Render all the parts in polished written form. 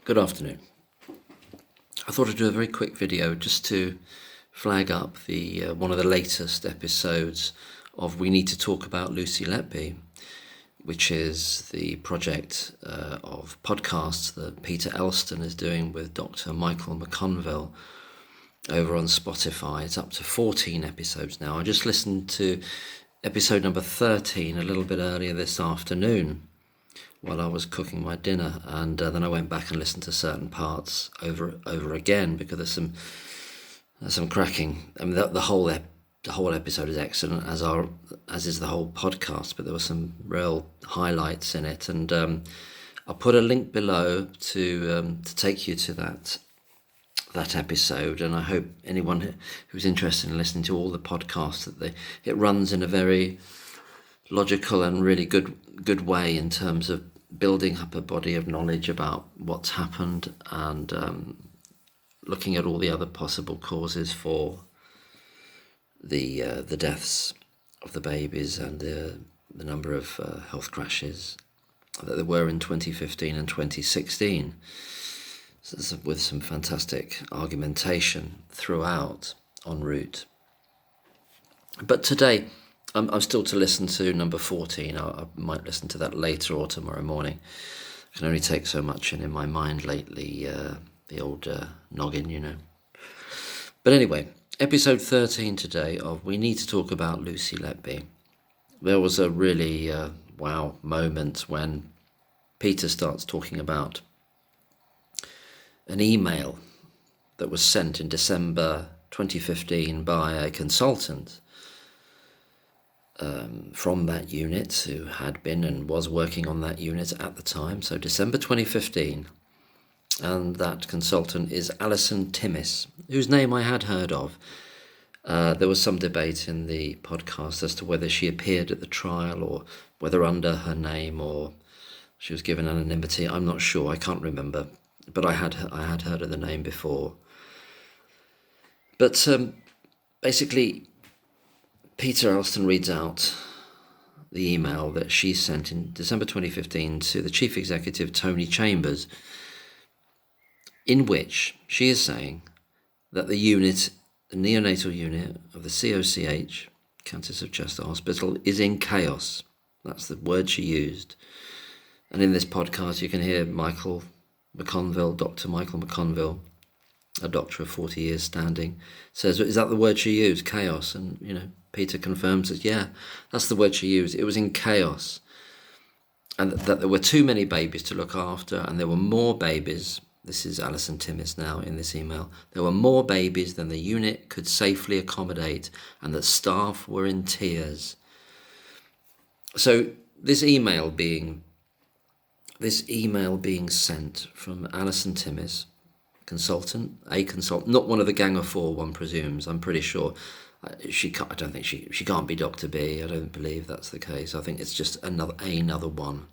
Good afternoon. I thought I'd do a very quick video just to flag up the one of the latest episodes of We Need to Talk About Lucy Letby, which is the project of podcasts that Peter Elston is doing with Dr. Michael McConville over on Spotify. It's up to 14 episodes now. I just listened to episode number 13 a little bit earlier this afternoon while I was cooking my dinner, and then I went back and listened to certain parts over again because there's some cracking. I mean, the whole episode is excellent, as is the whole podcast. But there were some real highlights in it, and I'll put a link below to take you to that episode. And I hope anyone who's interested in listening to all the podcasts it runs in a very logical and really good way in terms of building up a body of knowledge about what's happened and looking at all the other possible causes for the deaths of the babies and the number of health crashes that there were in 2015 and 2016, with some fantastic argumentation throughout en route. But today, I'm still to listen to number 14. I might listen to that later or tomorrow morning. I can only take so much in my mind lately, the old noggin, you know. But anyway, episode 13 today of We Need to Talk About Lucy Letby. There was a really wow moment when Peter starts talking about an email that was sent in December 2015 by a consultant from that unit who had been and was working on that unit at the time. So December 2015, and that consultant is Alison Timmis, whose name I had heard of. There was some debate in the podcast as to whether she appeared at the trial or whether under her name or she was given anonymity. I'm not sure, I can't remember, but I had heard of the name before. But basically, Peter Elston reads out the email that she sent in December 2015 to the Chief Executive, Tony Chambers, in which she is saying that the neonatal unit of the COCH, Countess of Chester Hospital, is in chaos. That's the word she used. And in this podcast, you can hear Michael McConville, Dr. Michael McConville, a doctor of 40 years standing, says, is that the word she used, chaos? And, Peter confirms that, yeah, that's the word she used. It was in chaos. And that there were too many babies to look after, and there were more babies. This is Alison Timmis now in this email. There were more babies than the unit could safely accommodate, and that staff were in tears. So this email being sent from Alison Timmis, consultant, not one of the Gang of Four, one presumes. I'm pretty sure she can't be Dr. B. I don't believe that's the case. I think it's just another one.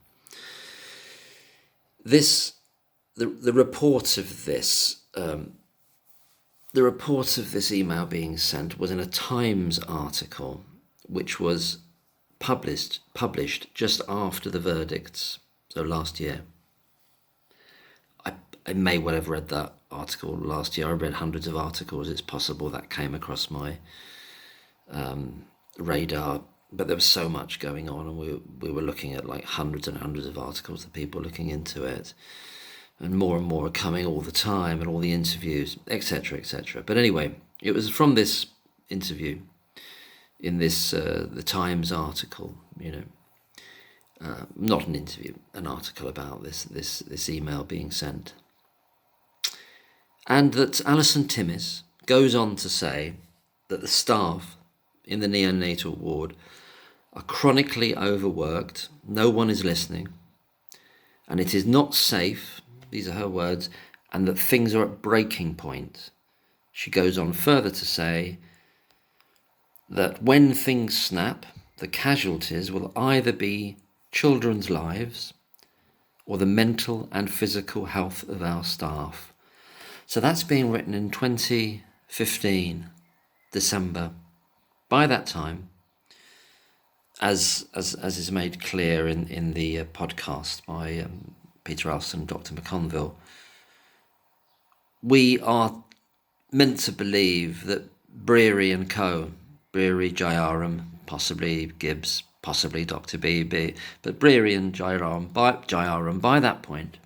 The report of this email being sent was in a Times article, which was published just after the verdicts, so last year. I may well have read that article last year. I read hundreds of articles. It's possible that came across my radar, but there was so much going on, and we were looking at like hundreds and hundreds of articles of people looking into it, and more are coming all the time, and all the interviews, etc., etc. But anyway, it was from this interview in this the Times article, not an interview, an article about this email being sent. And that Alison Timmis goes on to say that the staff in the neonatal ward are chronically overworked, no one is listening, and it is not safe, these are her words, and that things are at breaking point. She goes on further to say that when things snap, the casualties will either be children's lives or the mental and physical health of our staff. So that's being written in 2015, December. By that time, as is made clear in the podcast by Peter Elston and Dr. McConville, we are meant to believe that Breary and co, Breary, Jayaram, possibly Gibbs, possibly Dr. BB, but Breary and Jayaram by that point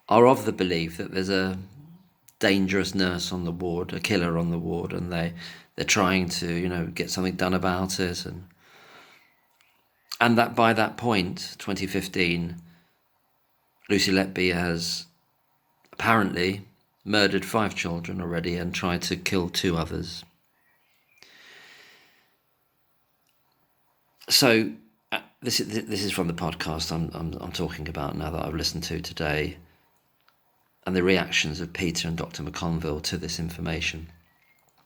are of the belief that there's a dangerous nurse on the ward, a killer on the ward, and they're trying to, get something done about it, and that by that point, 2015, Lucy Letby has apparently murdered 5 children already and tried to kill 2 others. So this is from the podcast I'm talking about now that I've listened to today, and the reactions of Peter and Dr. McConville to this information.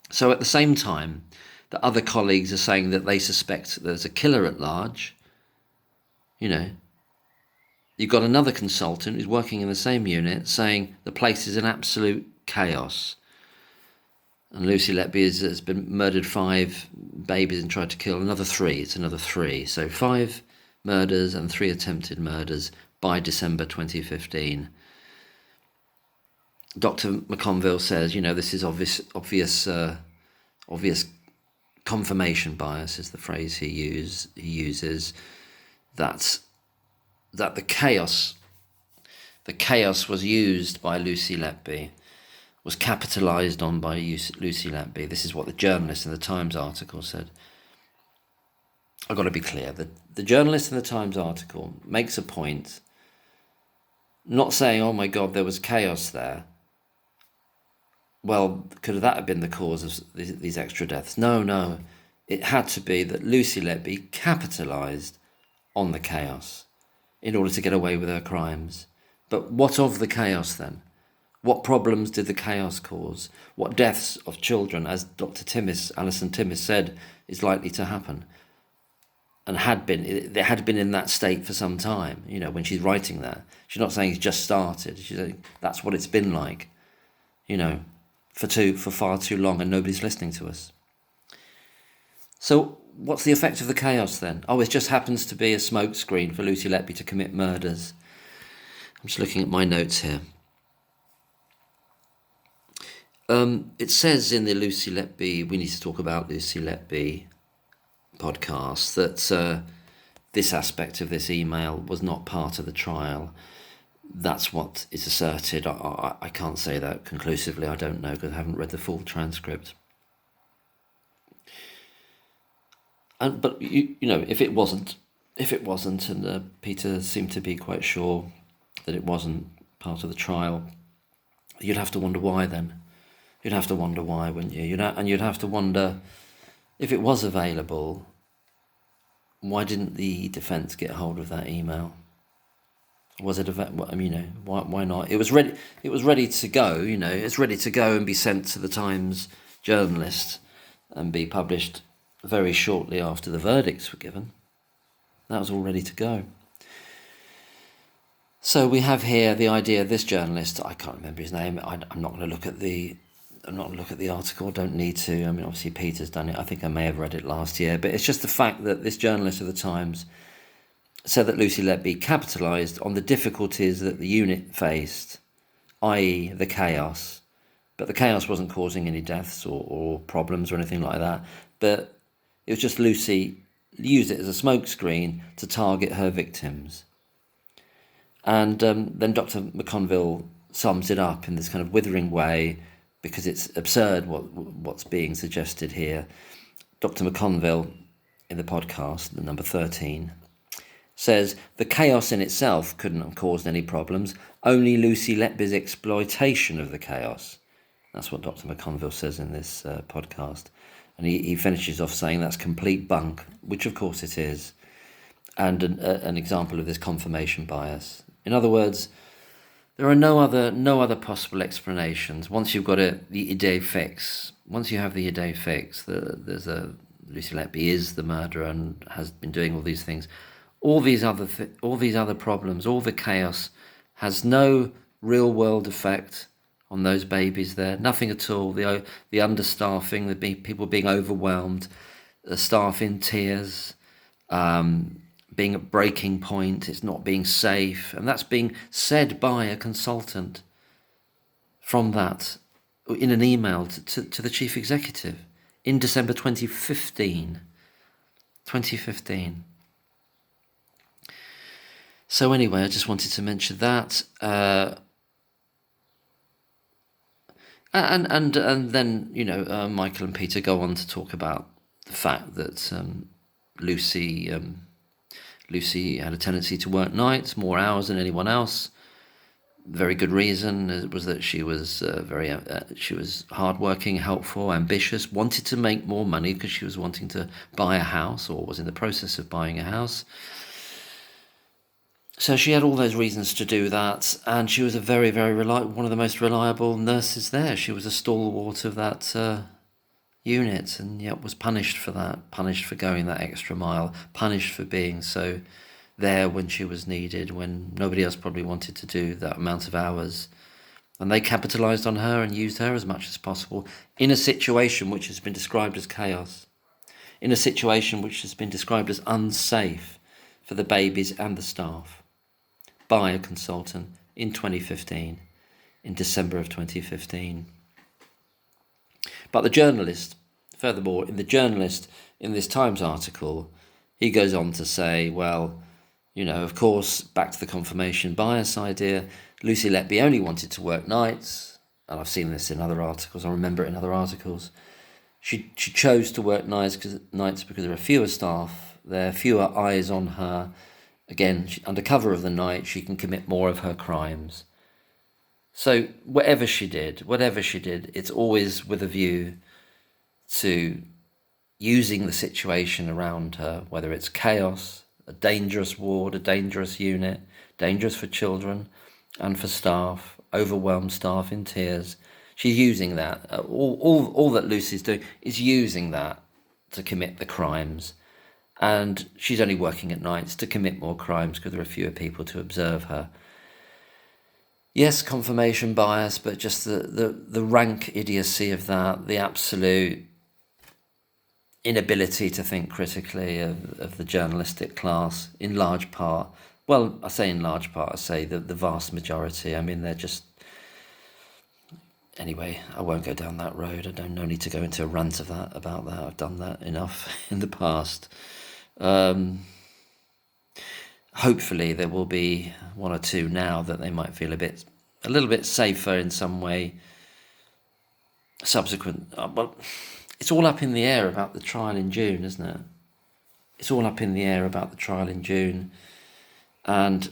So at the same time that other colleagues are saying that they suspect there's a killer at large, you've got another consultant who's working in the same unit saying the place is an absolute chaos. And Lucy Letby has been murdered 5 babies and tried to kill another 3. It's another 3. So 5 murders and 3 attempted murders by December 2015. Dr. McConville says, this is obvious confirmation bias is the phrase he uses. That the chaos was used by Lucy Letby, was capitalised on by Lucy Letby. This is what the journalist in the Times article said. I've got to be clear. The journalist in the Times article makes a point, not saying, oh my God, there was chaos there. Well, could that have been the cause of these extra deaths? No. It had to be that Lucy Letby capitalised on the chaos in order to get away with her crimes. But what of the chaos then? What problems did the chaos cause? What deaths of children, as Dr. Alison Timmis said, is likely to happen? And it had been in that state for some time, when she's writing that. She's not saying it's just started. She's saying that's what it's been like, for far too long, and nobody's listening to us. So what's the effect of the chaos then? Oh, it just happens to be a smokescreen for Lucy Letby to commit murders. I'm just looking at my notes here. It says in the Lucy Letby, we need to talk about Lucy Letby podcast, that this aspect of this email was not part of the trial. That's what is asserted. I can't say that conclusively. I don't know because I haven't read the full transcript. But if it wasn't, and Peter seemed to be quite sure that it wasn't part of the trial, you'd have to wonder why then. You'd have to wonder why, wouldn't you? You'd have to wonder, if it was available, why didn't the defence get hold of that email? Was it why not? It was ready. It was ready to go. It's ready to go and be sent to the Times journalist and be published very shortly after the verdicts were given. That was all ready to go. So we have here the idea of this journalist. I can't remember his name. I'm not going to look at the article. I don't need to. Obviously Peter's done it. I think I may have read it last year. But it's just the fact that this journalist of the Times said that Lucy Letby capitalised on the difficulties that the unit faced, i.e. the chaos. But the chaos wasn't causing any deaths or problems or anything like that. But it was just Lucy used it as a smokescreen to target her victims. And then Dr. McConville sums it up in this kind of withering way, because it's absurd what's being suggested here. Dr. McConville, in the podcast, the number 13, says, the chaos in itself couldn't have caused any problems, only Lucy Letby's exploitation of the chaos. That's what Dr. McConville says in this podcast. And he finishes off saying that's complete bunk, which of course it is, and an example of this confirmation bias. In other words, there are no other possible explanations. Once you've got the idée fixe, once you have the idée fixe, Lucy Letby is the murderer and has been doing all these things. All these other problems, all the chaos, has no real world effect on those babies there. Nothing at all. The understaffing, the people being overwhelmed, the staff in tears, being at breaking point, it's not being safe, and that's being said by a consultant. from that in an email to the chief executive in December 2015. 2015. So anyway, I just wanted to mention that. And then, Michael and Peter go on to talk about the fact that Lucy had a tendency to work nights, more hours than anyone else. Very good reason was that she was she was hardworking, helpful, ambitious, wanted to make more money because she was wanting to buy a house, or was in the process of buying a house. So she had all those reasons to do that, and she was a very, very one of the most reliable nurses there. She was a stalwart of that unit, and yet was punished for that, punished for going that extra mile, punished for being so there when she was needed, when nobody else probably wanted to do that amount of hours. And they capitalised on her and used her as much as possible in a situation which has been described as chaos, in a situation which has been described as unsafe for the babies and the staff by a consultant in 2015, in December of 2015. But the journalist, furthermore, in this Times article, he goes on to say, well, of course, back to the confirmation bias idea, Lucy Letby only wanted to work nights, and I've seen this in other articles, I remember it in other articles. She chose to work nights because there are fewer staff, there are fewer eyes on her. Again, under cover of the night, she can commit more of her crimes. So whatever she did, it's always with a view to using the situation around her, whether it's chaos, a dangerous ward, a dangerous unit, dangerous for children and for staff, overwhelmed staff in tears. She's using that. All that Lucy's doing is using that to commit the crimes. And she's only working at nights to commit more crimes because there are fewer people to observe her. Yes, confirmation bias, but just the rank idiocy of that, the absolute inability to think critically of the journalistic class, in large part. Well, I say in large part, I say the vast majority. I mean, they're just... Anyway, I won't go down that road. No need to go into a rant about that. I've done that enough in the past. Hopefully there will be one or two now that they might feel a little bit safer in some way. Subsequent, well, it's all up in the air about the trial in June, isn't it? It's all up in the air about the trial in June, and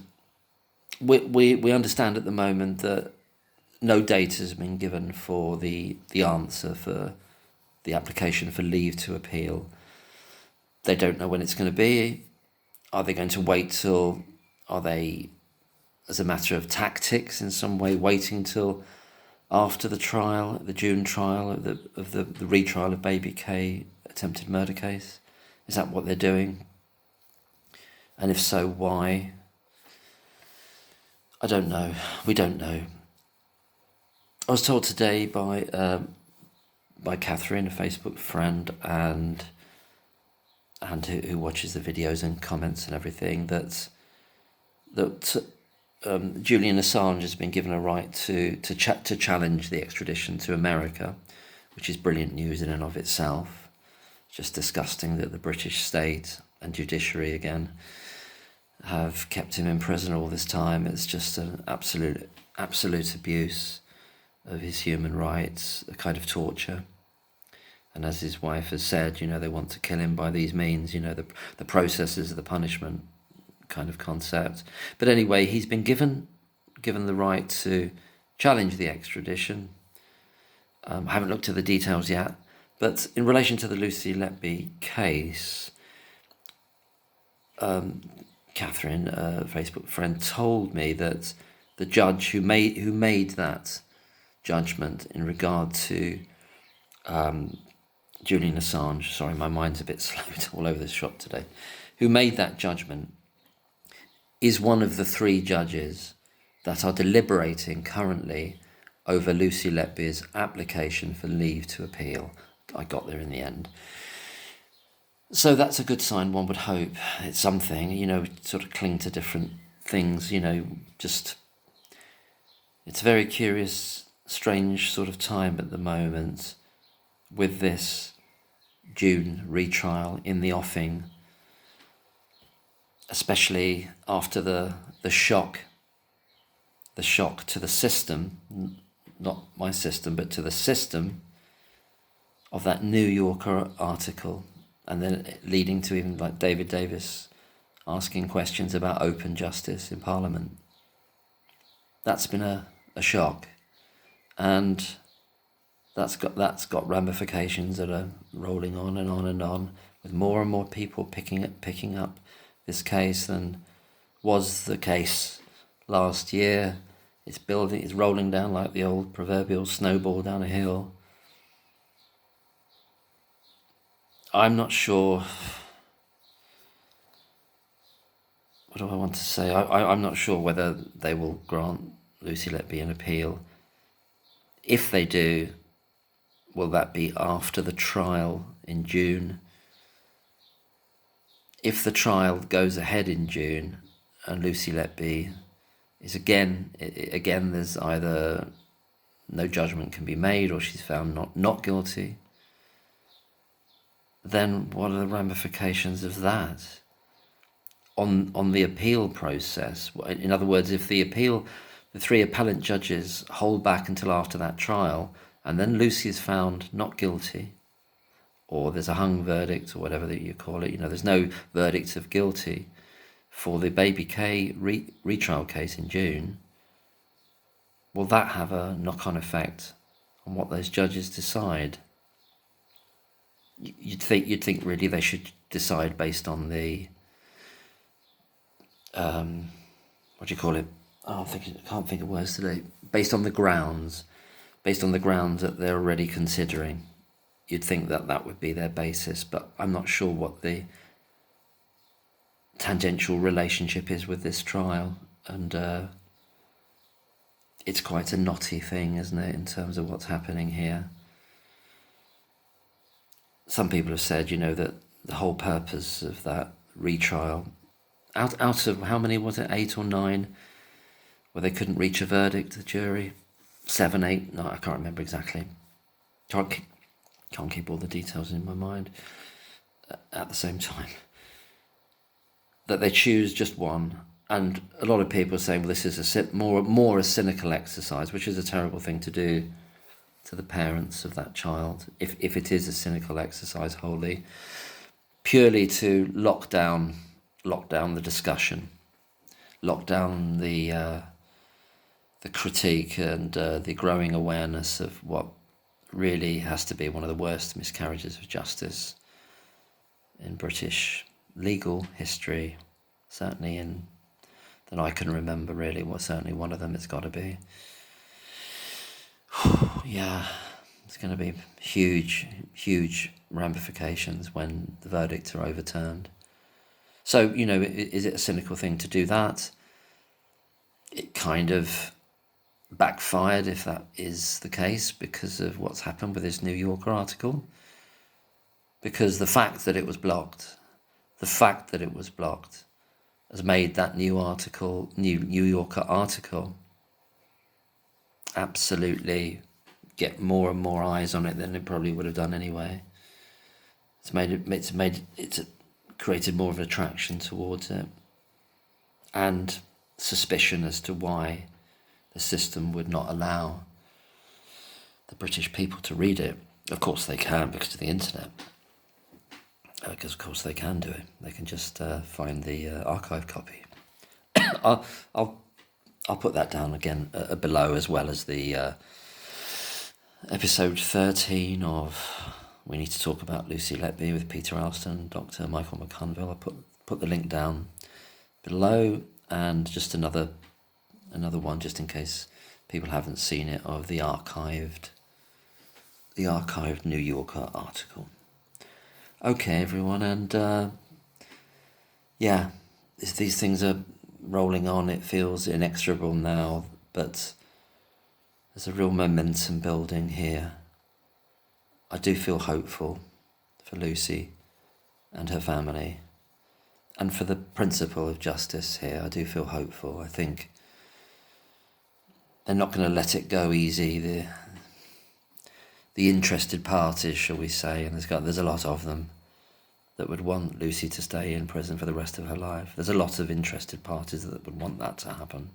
we understand at the moment that no date has been given for the answer for the application for leave to appeal. They don't know when it's going to be. Are they going to wait till, are they, as a matter of tactics in some way, waiting till after the trial, the June trial of the retrial of Baby K attempted murder case? Is that what they're doing? And if so, why? I don't know. We don't know. I was told today by Catherine, a Facebook friend, and who watches the videos and comments and everything, that Julian Assange has been given a right to challenge the extradition to America, which is brilliant news in and of itself. Just disgusting that the British state and judiciary again have kept him in prison all this time. It's just an absolute abuse of his human rights, a kind of torture. And as his wife has said, they want to kill him by these means, the processes of the punishment kind of concept. But anyway, he's been given the right to challenge the extradition. I haven't looked at the details yet, but in relation to the Lucy Letby case, Catherine, a Facebook friend, told me that the judge who made that judgment in regard to Julian Assange, sorry, my mind's a bit slow all over this shop today, who made that judgment is one of the three judges that are deliberating currently over Lucy Letby's application for leave to appeal. I got there in the end. So that's a good sign, one would hope. It's something, sort of cling to different things, just... It's a very curious strange sort of time at the moment with this June retrial in the offing, especially after the shock to the system, not my system, but to the system of that New Yorker article, and then leading to even like David Davis asking questions about open justice in Parliament. That's been a shock, and that's got ramifications that are rolling on and on and on, with more and more people picking up this case than was the case last year. It's rolling down like the old proverbial snowball down a hill. I'm not sure. What do I want to say? I'm not sure whether they will grant Lucy Letby an appeal. If they do, will that be after the trial in June? If the trial goes ahead in June and Lucy Letby is again, there's either no judgment can be made or she's found not guilty, then what are the ramifications of that on the appeal process? In other words, if the three appellant judges hold back until after that trial, and then Lucy is found not guilty, or there's a hung verdict, or whatever that you call it, there's no verdict of guilty for the Baby K retrial case in June, will that have a knock-on effect on what those judges decide? You'd think really they should decide based on the what do you call it? I can't think of words today. Based on the grounds that they're already considering, you'd think that would be their basis. But I'm not sure what the tangential relationship is with this trial, and it's quite a knotty thing, isn't it, in terms of what's happening here. Some people have said, that the whole purpose of that retrial, out of how many was it, 8 or 9, where they couldn't reach a verdict, the jury, 7, 8, no, I can't remember exactly. Can't keep all the details in my mind at the same time. That they choose just one, and a lot of people are saying, well, this is more a cynical exercise, which is a terrible thing to do to the parents of that child, if it is a cynical exercise wholly, purely to lock down the discussion, lock down the critique and the growing awareness of what really has to be one of the worst miscarriages of justice in British legal history, certainly that I can remember, really. Well, certainly one of them it's got to be. Yeah, it's going to be huge ramifications when the verdicts are overturned. So, is it a cynical thing to do that? It kind of backfired, if that is the case, because of what's happened with this New Yorker article. Because the fact that it was blocked has made that New Yorker article absolutely get more and more eyes on it than it probably would have done anyway. It's created more of an attraction towards it, and suspicion as to why the system would not allow the British people to read it. Of course they can, because of the internet. Because of course they can do it. They can just find the archive copy. I'll put that down again below, as well as the episode 13 of We Need to Talk About Lucy Letby with Peter Alston and Dr. Michael McConville. I'll put the link down below, and just another one, just in case people haven't seen it, of the archived New Yorker article. Okay, everyone, and these things are rolling on. It feels inexorable now, but there's a real momentum building here. I do feel hopeful for Lucy and her family, and for the principle of justice here. I do feel hopeful. I think they're not going to let it go easy. The interested parties, shall we say, and there's a lot of them that would want Lucy to stay in prison for the rest of her life. There's a lot of interested parties that would want that to happen.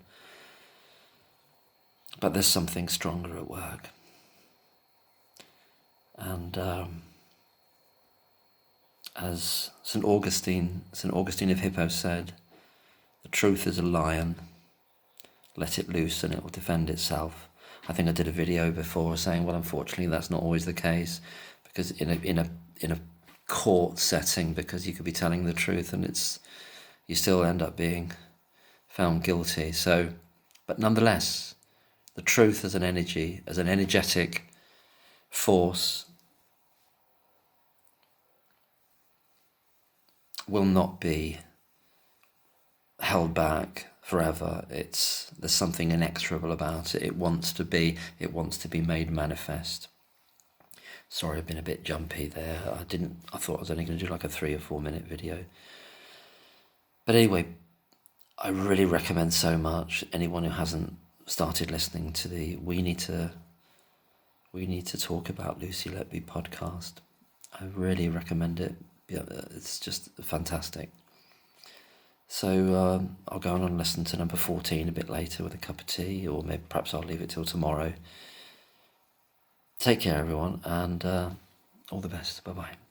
But there's something stronger at work. And as St. Augustine of Hippo said, the truth is a lion. Let it loose and it will defend itself. I think I did a video before saying, well, unfortunately, that's not always the case, because in a court setting, because you could be telling the truth and you still end up being found guilty. So, but nonetheless, the truth as an energy, as an energetic force, will not be held back forever. There's something inexorable about it. It wants to be made manifest. Sorry, I've been a bit jumpy there. I thought I was only going to do like a 3 or 4 minute video. But anyway, I really recommend so much anyone who hasn't started listening to the We Need to Talk About Lucy Letby podcast. I really recommend it. Yeah, it's just fantastic. So I'll go on and listen to number 14 a bit later with a cup of tea, or maybe perhaps I'll leave it till tomorrow. Take care, everyone, and all the best. Bye-bye.